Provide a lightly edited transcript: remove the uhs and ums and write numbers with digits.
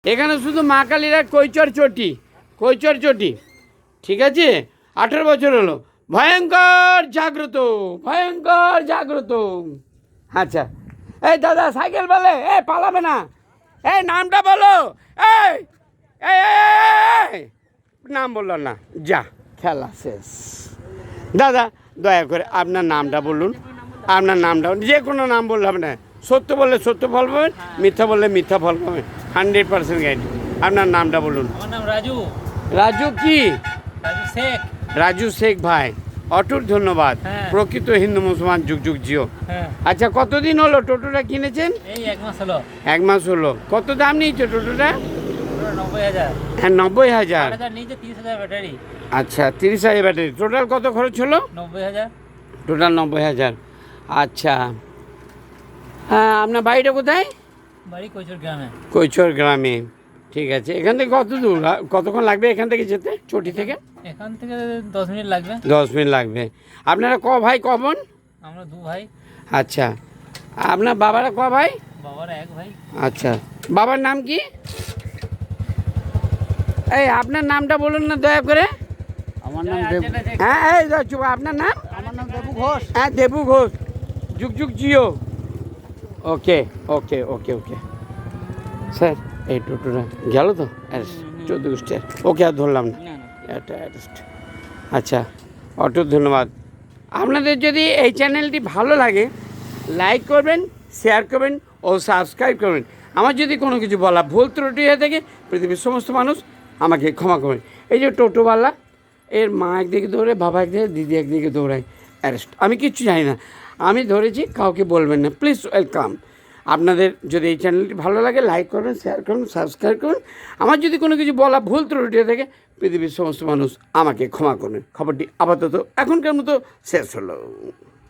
এখানে শুধু মা কালীরা কৈচর চটি ঠিক আছে। 18 বছর হলো, ভয়ঙ্কর জাগ্রত। আচ্ছা, এই দাদা সাইকেল বলে, পালাবে না, এই নামটা বলো, এই নাম বললো না, যা খেলা শেষ। দাদা দয়া করে আপনার নামটা বলুন, আপনার নামটা যে কোনো নাম বললে হবে না, সত্য বললে সত্য ফল পাবেন, মিথ্যা বললে মিথ্যা ফল পাবেন, 100% গ্যারেন্টি। আপনার নামটা বলুন। আমার নাম রাজু। রাজু কি? রাজু শেখ। রাজু শেখ ভাই, অটুট ধন্যবাদ। হ্যাঁ। প্রকৃত হিন্দু মুসলমান যুগ যুগ জিও। হ্যাঁ। আচ্ছা, কতদিন হলো টোটোটা কিনেছেন? এই 1 মাস হলো। 1 মাস হলো। কত দাম নিয়েছে টোটোটা? 90,000। হ্যাঁ, 90,000। 8,000 নিচে 30,000 ব্যাটারি। আচ্ছা, 30,000 ব্যাটারি। টোটাল কত খরচ হলো? 90,000। টোটাল 90,000। আচ্ছা, হ্যাঁ, আপনার বাড়িটা কোথায়? বাড়ি কৈচর গ্রামে। কৈচর গ্রামে, ঠিক আছে। এখান থেকে কত দূর, কতক্ষণ লাগবে এখান থেকে যেতে, চটি থেকে? এখান থেকে 10 মিনিট লাগবে। 10 মিনিট লাগবে। আপনারা ক ভাই ক বোন? আমরা 2 ভাই। আচ্ছা, আপনার বাবারা ক ভাই? বাবার 1 ভাই। আচ্ছা, বাবার নাম কি? এই আপনার নামটা বলুন না দয়া করে। আমার নাম দেবু। হ্যাঁ, এই চুপ, আপনার নাম? আমার নাম দেবু ঘোষ। হ্যাঁ, দেবু ঘোষ, যুগ যুগ জিও। ওকে ওকে ওকে ওকে স্যার, এই টোটোটা গেল তো 14 স্টার। ওকে, আর ধরলাম না, এটা অ্যারেস্ট। আচ্ছা, অটো ধন্যবাদ। আপনাদের যদি এই চ্যানেলটি ভালো লাগে, লাইক করবেন, শেয়ার করবেন ও সাবস্ক্রাইব করবেন। আমার যদি কোনো কিছু বলা ভুল ত্রুটি হয়ে থাকে, পৃথিবীর সমস্ত মানুষ আমাকে ক্ষমা করবেন। এই যে টোটোওয়ালা, এর মা একদিকে দৌড়ে, বাবা একদিকে, দিদি একদিকে দৌড়ায়, অ্যারেস্ট। আমি কিচ্ছু জানি না, আমি ধরেছি, কাউকে বলবেন না, প্লিজ ওয়েলকাম। আপনাদের যদি এই চ্যানেলটি ভালো লাগে, লাইক করবেন, শেয়ার করুন, সাবস্ক্রাইব করুন। আমার যদি কোনো কিছু বলা ভুল ত্রুটি হয়ে থাকে, পৃথিবীর সমস্ত মানুষ আমাকে ক্ষমা করবেন। খবরটি আপাতত এখনকার মতো শেষ হলো।